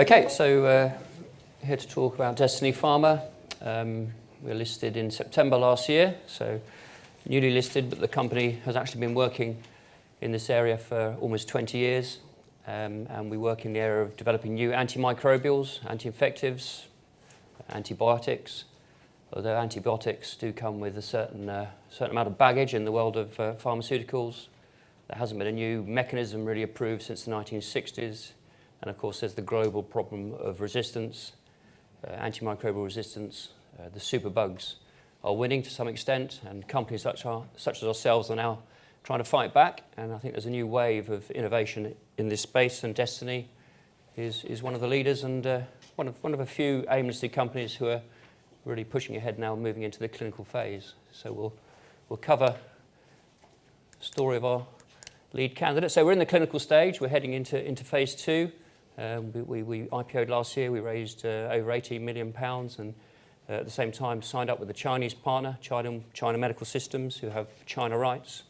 Okay, so here to talk about Destiny Pharma. We're listed in September last year, so newly listed, but the company has actually been working in this area for almost 20 years. And we work in the area of developing new antimicrobials, anti-infectives, antibiotics. Although antibiotics do come with a certain amount of baggage in the world of pharmaceuticals, there hasn't been a new mechanism really approved since the 1960s. And of course, there's the global problem of resistance, antimicrobial resistance. The superbugs are winning to some extent, and companies such as ourselves are now trying to fight back. And I think there's a new wave of innovation in this space, and Destiny is one of the leaders and one of a few aim-listed companies who are really pushing ahead now, moving into the clinical phase. So we'll cover the story of our lead candidate. So we're in the clinical stage. We're heading into phase 2. We IPO'd last year. We raised over £18 million, and at the same time signed up with a Chinese partner, China Medical Systems, who have China rights,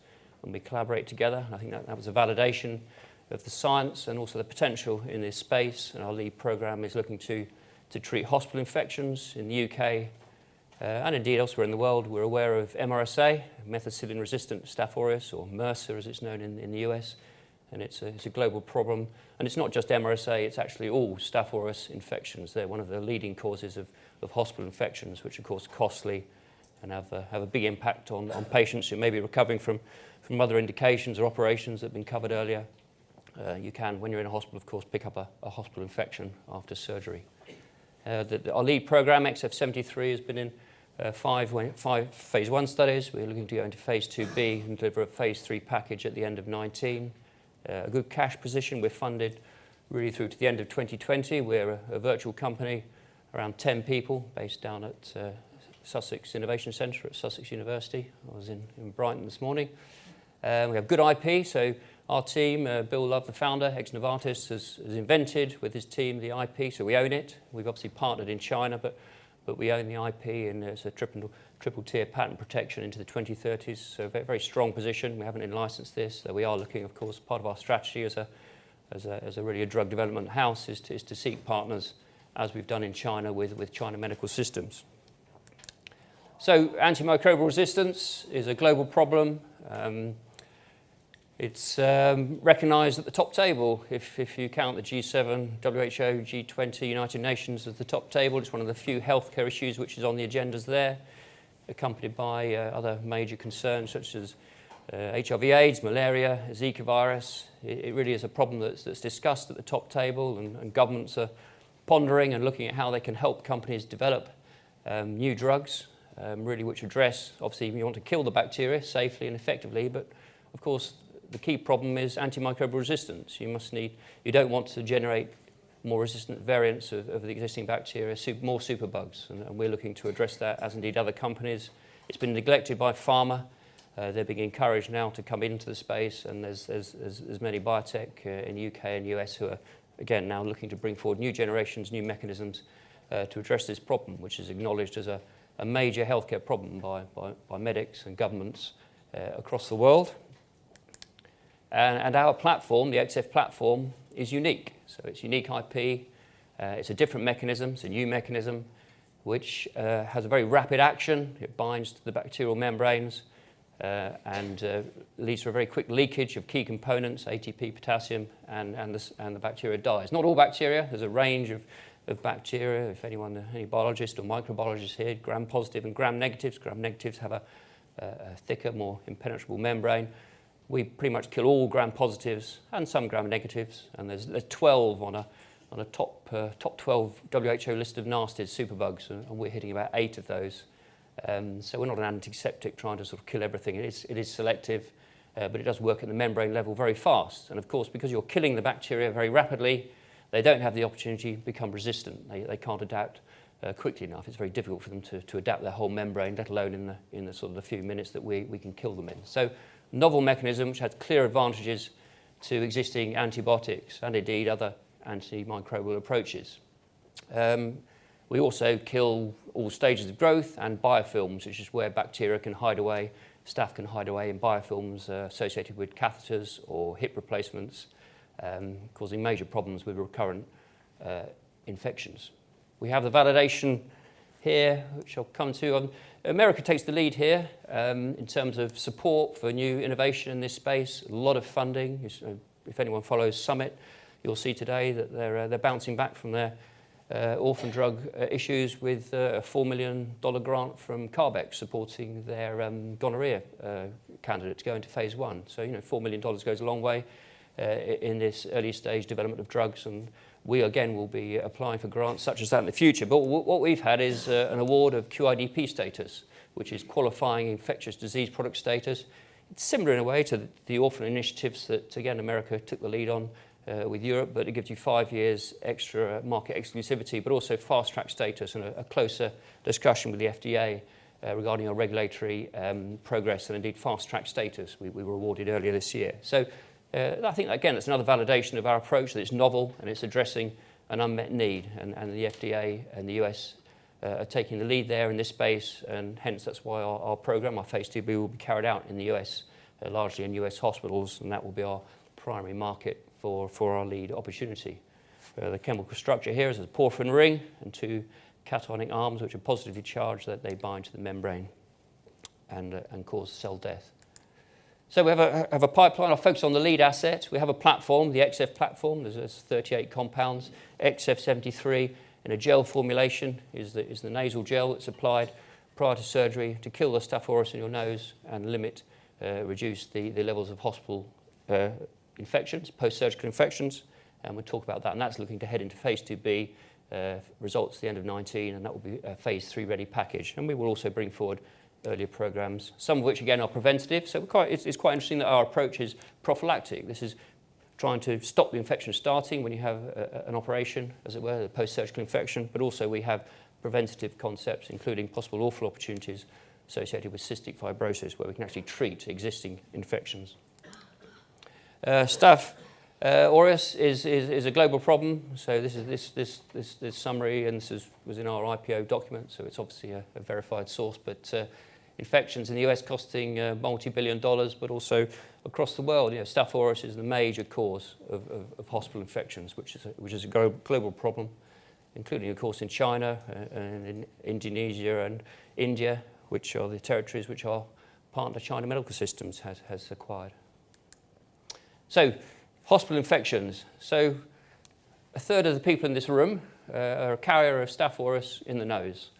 and we collaborate together. I think that was a validation of the science and also the potential in this space. And our lead program is looking to treat hospital infections in the UK and indeed elsewhere in the world. We're aware of MRSA, methicillin-resistant Staph aureus, or MRSA as it's known in the US. And it's a global problem. And it's not just MRSA, it's actually all Staph aureus infections. They're one of the leading causes of hospital infections, which of course are costly and have a big impact on patients who may be recovering from other indications or operations that have been covered earlier. You can, when you're in a hospital, of course, pick up a hospital infection after surgery. Our lead program, XF73, has been in five phase 1 studies. We're looking to go into phase 2B and deliver a phase 3 package at the end of 19. A good cash position. We're funded really through to the end of 2020. We're a virtual company, around 10 people, based down at Sussex Innovation Centre at Sussex University. I was in Brighton this morning. We have good IP, so our team, Bill Love, the founder, ex-Novartis, has invented with his team the IP, so we own it. We've obviously partnered in China, but we own the IP, and it's a triple-tier patent protection into the 2030s, so a very strong position. We haven't licensed this, so we are looking, of course, part of our strategy as a really a drug development house is to seek partners, as we've done in China with China Medical Systems. So antimicrobial resistance is a global problem. It's recognised at the top table. If you count the G7, WHO, G20, United Nations as the top table, it's one of the few healthcare issues which is on the agendas there, accompanied by other major concerns such as HIV/AIDS, malaria, Zika virus. It really is a problem that's discussed at the top table, and governments are pondering and looking at how they can help companies develop new drugs, really which address, obviously you want to kill the bacteria safely and effectively, but of course the key problem is antimicrobial resistance. You don't want to generate more resistant variants of the existing bacteria, more superbugs, and we're looking to address that, as indeed other companies. It's been neglected by pharma. They're being encouraged now to come into the space, and there's many biotech in the UK and US who are, again, now looking to bring forward new generations, new mechanisms to address this problem, which is acknowledged as a major healthcare problem by medics and governments across the world. And our platform, the XF platform, is unique. So it's unique IP. It's a different mechanism. It's a new mechanism which has a very rapid action. It binds to the bacterial membranes and leads to a very quick leakage of key components, ATP, potassium, and the bacteria dies. Not all bacteria. There's a range of bacteria. If any biologist or microbiologist here, gram-positive and gram-negatives. Gram-negatives have a thicker, more impenetrable membrane. We pretty much kill all gram-positives and some gram-negatives, and there's 12 on a top 12 WHO list of nasty superbugs, and we're hitting about 8 of those. So we're not an antiseptic trying to sort of kill everything. It is selective, but it does work at the membrane level very fast. And of course, because you're killing the bacteria very rapidly, they don't have the opportunity to become resistant. They can't adapt quickly enough. It's very difficult for them to adapt their whole membrane, let alone in the sort of the few minutes that we can kill them in. So novel mechanism which has clear advantages to existing antibiotics and indeed other antimicrobial approaches. We also kill all stages of growth and biofilms, which is where bacteria can hide away, staph can hide away in biofilms associated with catheters or hip replacements, causing major problems with recurrent infections. We have the validation here, which I'll come to. America takes the lead here in terms of support for new innovation in this space. A lot of funding. If anyone follows Summit, you'll see today that they're bouncing back from their orphan drug issues with a $4 million grant from Carbex supporting their gonorrhea candidate to go into phase 1. So, $4 million goes a long way in this early stage development of drugs, and we again will be applying for grants such as that in the future. But what we've had is an award of QIDP status, which is qualifying infectious disease product status. It's similar in a way to the orphan initiatives that, again, America took the lead on with Europe, but it gives you 5 years extra market exclusivity, but also fast-track status and a closer discussion with the FDA regarding our regulatory progress and indeed fast-track status we were awarded earlier this year. So I think, again, it's another validation of our approach, that it's novel and it's addressing an unmet need, and the FDA and the US are taking the lead there in this space, and hence that's why our program, our phase 2B, will be carried out in the US, largely in US hospitals, and that will be our primary market for our lead opportunity. The chemical structure here is a porphyrin ring and 2 cationic arms, which are positively charged, that they bind to the membrane and cause cell death. So we have a pipeline. I'll focus on the lead asset. We have a platform, the XF platform. There's 38 compounds. XF73 in a gel formulation is the nasal gel that's applied prior to surgery to kill the Staph aureus in your nose and reduce the levels of hospital infections, post-surgical infections, and we'll talk about that. And that's looking to head into phase 2B, results at the end of 19, and that will be a phase 3 ready package. And we will also bring forward earlier programs, some of which again are preventative. So it's quite interesting that our approach is prophylactic. This is trying to stop the infection starting when you have an operation, as it were, a post-surgical infection, but also we have preventative concepts, including possible awful opportunities associated with cystic fibrosis, where we can actually treat existing infections. Staph aureus is a global problem. So this is this summary, and this was in our IPO document. So it's obviously a verified source. But infections in the US costing multi-billion dollars, but also across the world, Staph aureus is the major cause of hospital infections, which is a global problem, including, of course, in China and in Indonesia and India, which are the territories which our partner China Medical Systems has acquired. So, hospital infections. So, a third of the people in this room are a carrier of Staph aureus in the nose.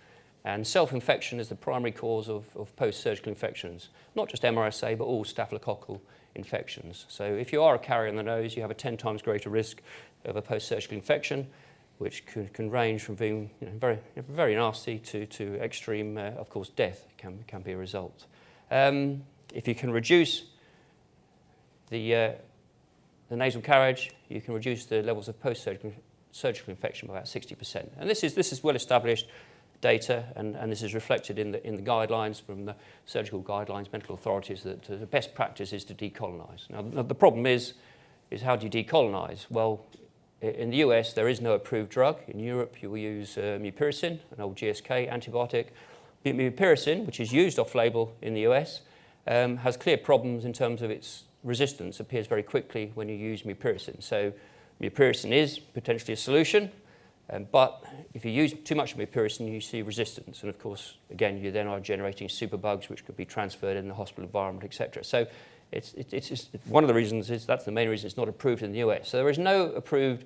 And self-infection is the primary cause of post-surgical infections, not just MRSA, but all staphylococcal infections. So if you are a carrier in the nose, you have a 10 times greater risk of a post-surgical infection, which can range from being very nasty to extreme, of course, death can be a result. If you can reduce the nasal carriage, you can reduce the levels of post-surgical infection by about 60%. And this is well-established data, and this is reflected in the guidelines from the surgical guidelines, medical authorities, that the best practice is to decolonize. Now the problem is how do you decolonize? Well, in the US, there is no approved drug. In Europe, you will use mupirocin, an old GSK antibiotic. Mupirocin, which is used off-label in the US, has clear problems in terms of its resistance. Appears very quickly when you use mupirocin. So mupirocin is potentially a solution, but if you use too much of mupirocin, you see resistance. And of course, again, you then are generating superbugs, which could be transferred in the hospital environment, etc. So it's just one of the reasons that's the main reason it's not approved in the US. So there is no approved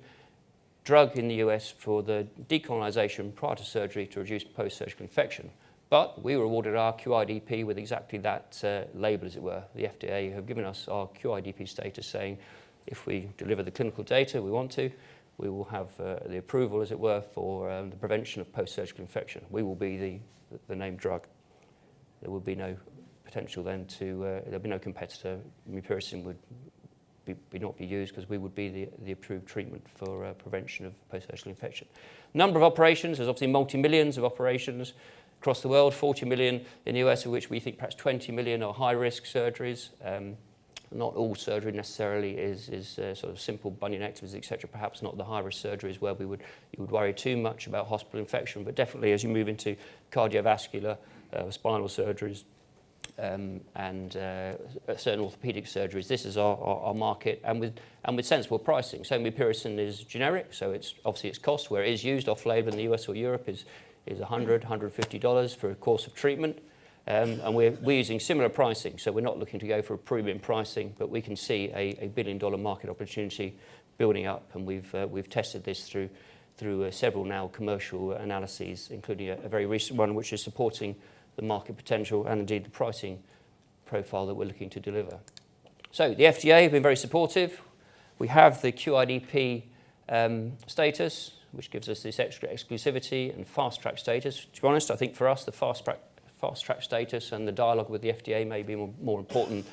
drug in the US for the decolonization prior to surgery to reduce post-surgical infection. But we were awarded our QIDP with exactly that label, as it were. The FDA have given us our QIDP status, saying if we deliver the clinical data we want to, we will have the approval, as it were, for the prevention of post-surgical infection. We will be the named drug. There will be no potential then there'll be no competitor. Mupirocin would not be used because we would be the approved treatment for prevention of post-surgical infection. Number of operations, there's obviously multi-millions of operations across the world, 40 million in the US, of which we think perhaps 20 million are high-risk surgeries. Not all surgery necessarily is sort of simple bunionectomies, etc. Perhaps not the high-risk surgeries where you would worry too much about hospital infection, but definitely as you move into cardiovascular, spinal surgeries, and certain orthopedic surgeries. This is our market, and with sensible pricing. So mupirocin is generic, so it's obviously its cost where it is used off-label in the US or Europe is $100, $150 for a course of treatment. And we're using similar pricing, so we're not looking to go for a premium pricing, but we can see a $1 billion market opportunity building up, and we've tested this through several now commercial analyses, including a very recent one which is supporting the market potential and indeed the pricing profile that we're looking to deliver. So the FDA have been very supportive. We have the QIDP status, which gives us this extra exclusivity and fast-track status. To be honest, I think for us the fast-track status and the dialogue with the FDA may be more important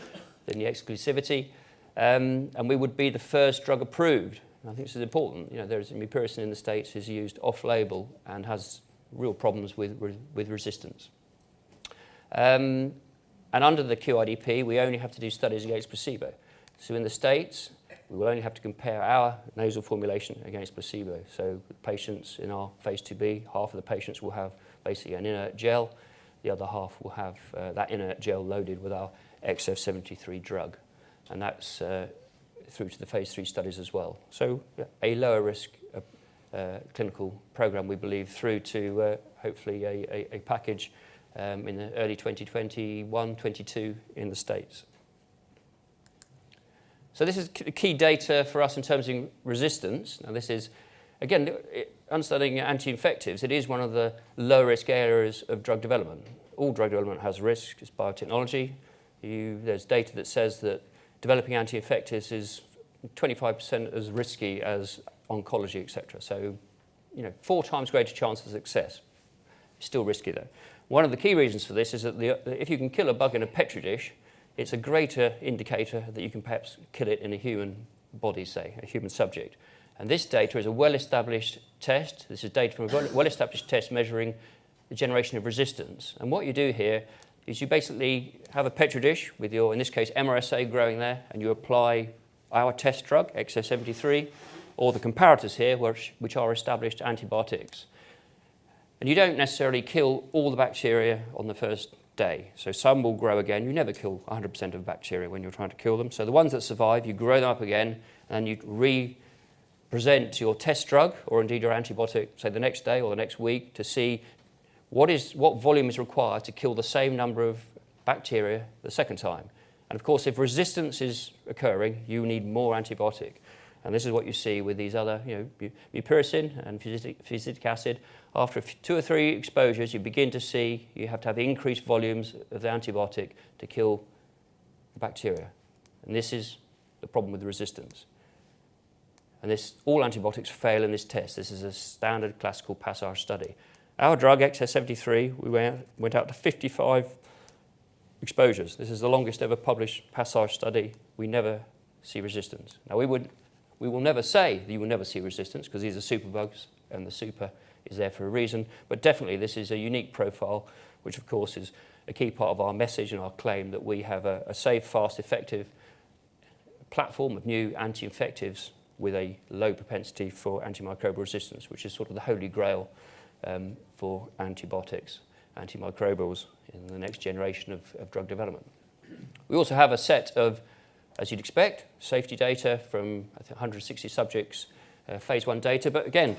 than the exclusivity. And we would be the first drug approved. And I think this is important. You know, there's mupirocin in the States is used off-label and has real problems with resistance. And under the QIDP, we only have to do studies against placebo. So in the States, we will only have to compare our nasal formulation against placebo. So patients in our phase 2B, half of the patients will have basically an inert gel. The other half will have that inert gel loaded with our XF73 drug. And that's through to the phase 3 studies as well. So a lower risk clinical program, we believe, through to hopefully a package in the early 2021-22 in the States. So this is key data for us in terms of resistance. Now this is, again, understanding anti-infectives, it is one of the low-risk areas of drug development. All drug development has risk, it's biotechnology. There's data that says that developing anti-infectives is 25% as risky as oncology, etc. So, 4 times greater chance of success. Still risky though. One of the key reasons for this is that if you can kill a bug in a petri dish, it's a greater indicator that you can perhaps kill it in a human body, say, a human subject. And this data is a well-established test. This is data from a well-established test measuring the generation of resistance. And what you do here is you basically have a petri dish with your, in this case, MRSA growing there, and you apply our test drug, XF73, or the comparators here, which are established antibiotics. And you don't necessarily kill all the bacteria on the first day. So some will grow again. You never kill 100% of bacteria when you're trying to kill them. So the ones that survive, you grow them up again, and you re-present your test drug, or indeed your antibiotic, say the next day or the next week, to see what volume is required to kill the same number of bacteria the second time. And of course, if resistance is occurring, you need more antibiotic. And this is what you see with these other, mupirocin and fusidic acid. After 2 or 3 exposures, you begin to see you have to have increased volumes of the antibiotic to kill the bacteria. And this is the problem with the resistance. And all antibiotics fail in this test. This is a standard classical passage study. Our drug, XF73, we went out to 55 exposures. This is the longest ever published passage study. We never see resistance. Now, we will never say that you will never see resistance, because these are superbugs, and the super is there for a reason. But definitely, this is a unique profile, which, of course, is a key part of our message and our claim that we have a safe, fast, effective platform of new anti-infectives with a low propensity for antimicrobial resistance, which is sort of the holy grail for antibiotics, antimicrobials in the next generation of drug development. We also have a set of, as you'd expect, safety data from I think 160 subjects, phase 1 data. But again,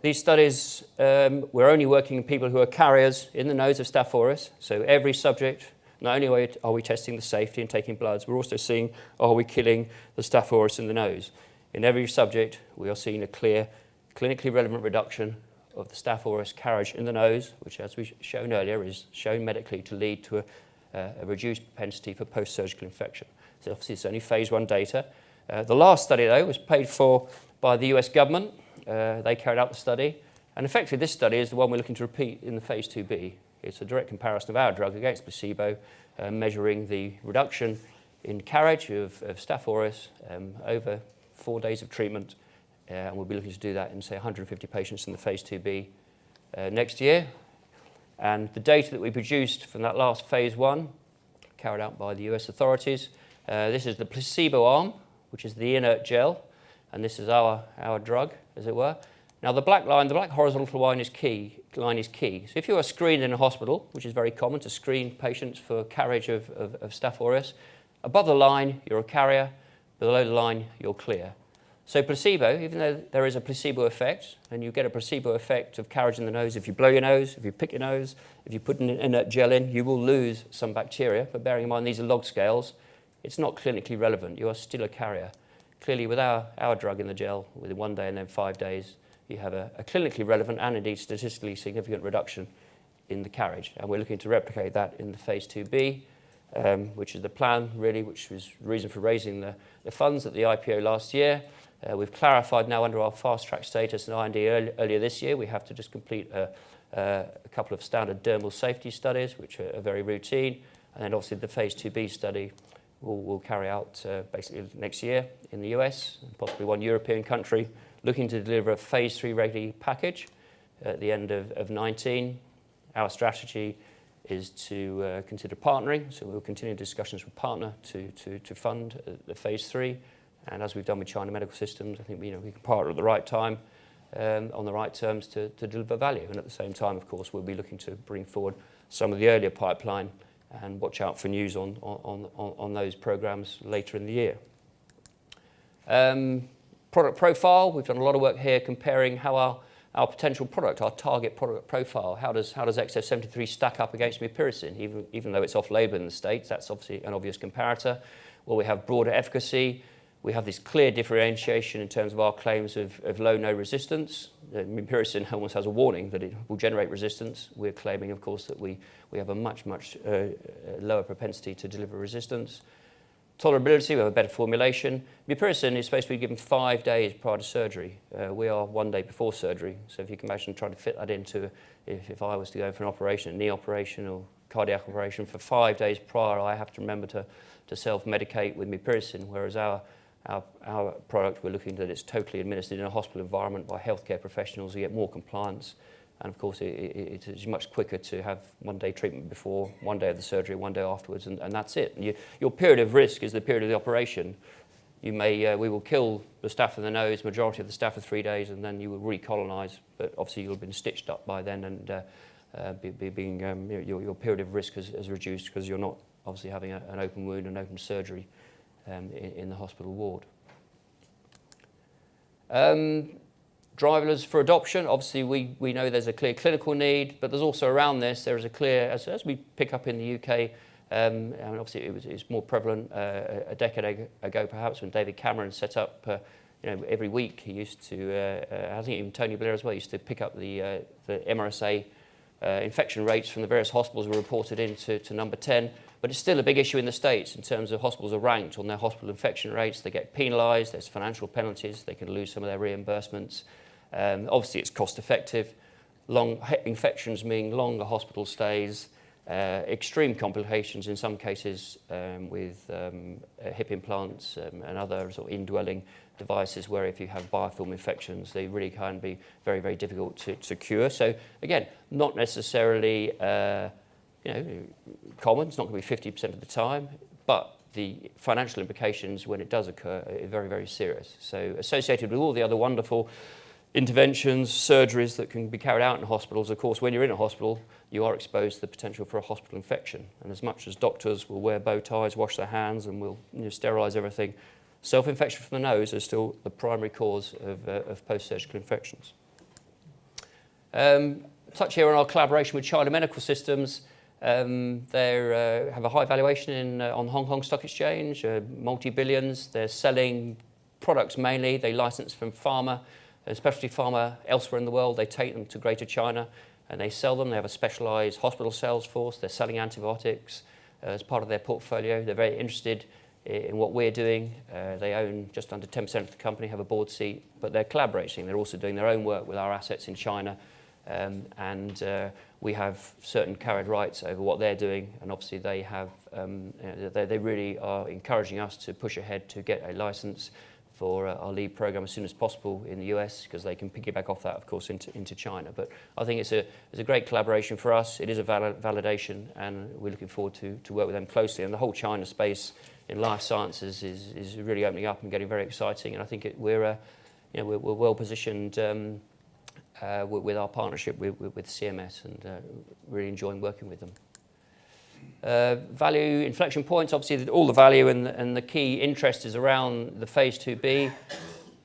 these studies, we're only working in people who are carriers in the nose of Staph aureus. So every subject, not only are we testing the safety and taking bloods, we're also seeing, are we killing the Staph aureus in the nose? In every subject, we are seeing a clear, clinically relevant reduction of the Staph aureus carriage in the nose, which, as we've shown earlier, is shown medically to lead to a reduced propensity for post-surgical infection. So obviously it's only phase 1 data. The last study, though, was paid for by the US government. They carried out the study. And effectively, this study is the one we're looking to repeat in the phase 2B. It's a direct comparison of our drug against placebo, measuring the reduction in carriage of Staph aureus over 4 days of treatment. And we'll be looking to do that in, say, 150 patients in the phase 2B next year. And the data that we produced from that last phase 1, carried out by the US authorities, this is the placebo arm, which is the inert gel, and this is our drug, as it were. Now the black horizontal line is key. So if you are screened in a hospital, which is very common to screen patients for carriage of Staph aureus, above the line you're a carrier, below the line you're clear. So placebo, even though there is a placebo effect, and you get a placebo effect of carriage in the nose, if you blow your nose, if you pick your nose, if you put an inert gel in, you will lose some bacteria. But bearing in mind these are log scales, it's not clinically relevant. You are still a carrier. Clearly with our drug in the gel, within 1 day and then 5 days, you have a clinically relevant and indeed statistically significant reduction in the carriage. And we're looking to replicate that in the phase 2B, which is the plan really, which was the reason for raising the funds at the IPO last year. We've clarified now under our fast track status and IND earlier this year, we have to just complete a couple of standard dermal safety studies, which are very routine. And then obviously the phase 2B study we'll carry out basically next year in the US, and possibly one European country, looking to deliver a phase 3 ready package at the end of 19. Our strategy is to consider partnering, so we'll continue discussions with partner to fund the phase 3. And as we've done with China Medical Systems, I think we can partner at the right time, on the right terms to deliver value. And at the same time, of course, we'll be looking to bring forward some of the earlier pipeline and watch out for news on those programs later in the year. Product profile, we've done a lot of work here comparing how our potential product, our target product profile, how does XF73 stack up against mupirocin, even though it's off-label in the States, that's obviously an obvious comparator. Well, we have broader efficacy, we have this clear differentiation in terms of our claims of low, no resistance. Mupirocin almost has a warning that it will generate resistance. We're claiming, of course, that we have a much lower propensity to deliver resistance. Tolerability, we have a better formulation. Mupirocin is supposed to be given 5 days prior to surgery. We are 1 day before surgery. So if you can imagine trying to fit that into, if I was to go for an operation, a knee operation or cardiac operation, for 5 days prior, I have to remember to self-medicate with mupirocin, whereas our product, we're looking that it's totally administered in a hospital environment by healthcare professionals. You get more compliance. And of course, it is much quicker to have 1 day treatment before, 1 day of the surgery, 1 day afterwards, and that's it. And your period of risk is the period of the operation. We will kill the staph in the nose, majority of the staph for 3 days, and then you will recolonize. But obviously, you'll have been stitched up by then, and your period of risk has reduced because you're not obviously having an open wound and open surgery in the hospital ward. Drivers for adoption, obviously we know there's a clear clinical need, but there's also around this, there is a clear, as we pick up in the UK, and obviously it's more prevalent a decade ago perhaps, when David Cameron set up, every week he used to, I think even Tony Blair as well, used to pick up the MRSA infection rates from the various hospitals were reported into number 10. But it's still a big issue in the States in terms of hospitals are ranked on their hospital infection rates. They get penalised, there's financial penalties, they can lose some of their reimbursements. Obviously, it's cost effective. Long infections mean longer hospital stays, extreme complications in some cases with hip implants and other sort of indwelling devices where if you have biofilm infections, they really can be very, very difficult to cure. So again, not necessarily common. It's not going to be 50% of the time, but the financial implications when it does occur are very, very serious. So associated with all the other wonderful interventions, surgeries that can be carried out in hospitals, of course, when you're in a hospital, you are exposed to the potential for a hospital infection. And as much as doctors will wear bow ties, wash their hands, and will sterilise everything, self-infection from the nose is still the primary cause of post-surgical infections. Touch here on our collaboration with China Medical Systems. They have a high valuation on Hong Kong Stock Exchange, multi-billions. They're selling products mainly. They license from pharma, specialty pharma elsewhere in the world. They take them to Greater China and they sell them. They have a specialised hospital sales force. They're selling antibiotics as part of their portfolio. They're very interested in what we're doing. They own just under 10% of the company, have a board seat, but they're collaborating. They're also doing their own work with our assets in China. We have certain carried rights over what they're doing, and obviously they have. They really are encouraging us to push ahead to get a license for our lead program as soon as possible in the US, because they can piggyback off that, of course, into China. But I think it's a great collaboration for us. It is a validation, and we're looking forward to work with them closely. And the whole China space in life sciences is really opening up and getting very exciting. And I think we're well positioned. with our partnership with CMS, and really enjoying working with them. Value inflection points, obviously all the value and the key interest is around the phase 2B,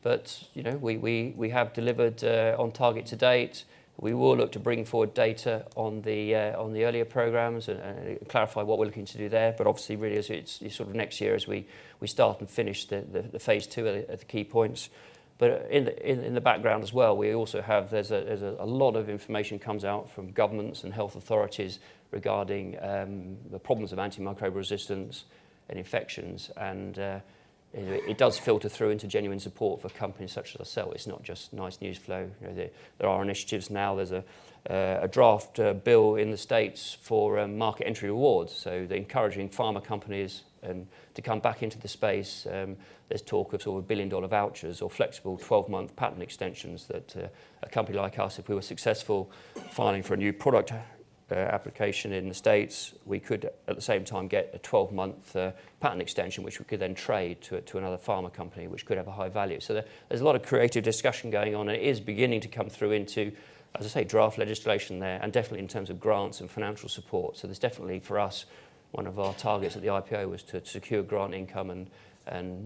but we have delivered on target to date. We will look to bring forward data on the earlier programs and clarify what we're looking to do there. But obviously, really, it's sort of next year as we start and finish the phase 2 at the key points. But in the background as well, we also have there's a lot of information comes out from governments and health authorities regarding the problems of antimicrobial resistance and infections, and it does filter through into genuine support for companies such as ourselves. It's not just nice news flow. There are initiatives now. There's a draft bill in the States for market entry rewards, so they're encouraging pharma companies to come back into the space. There's talk of sort of $1 billion vouchers or flexible 12-month patent extensions that a company like us, if we were successful filing for a new product application in the States, we could at the same time get a 12-month patent extension, which we could then trade to another pharma company, which could have a high value. So there's a lot of creative discussion going on, and it is beginning to come through into, as I say, draft legislation there, and definitely in terms of grants and financial support. So there's definitely, for us, one of our targets at the IPO was to secure grant income, and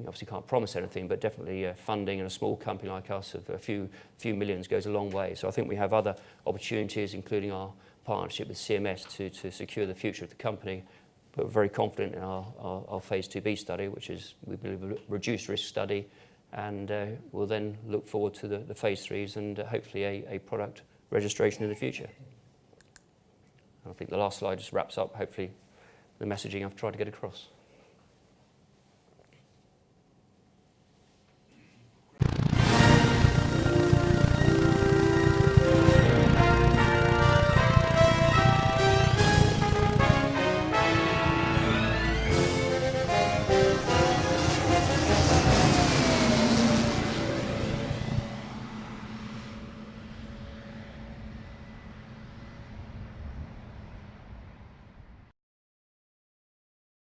obviously can't promise anything, but definitely funding in a small company like us of a few millions goes a long way. So I think we have other opportunities, including our partnership with CMS to secure the future of the company, but we're very confident in our phase 2B study, which is, we believe, a reduced risk study, and we'll then look forward to the phase 3s and hopefully a product registration in the future. I think the last slide just wraps up, hopefully, the messaging I've tried to get across.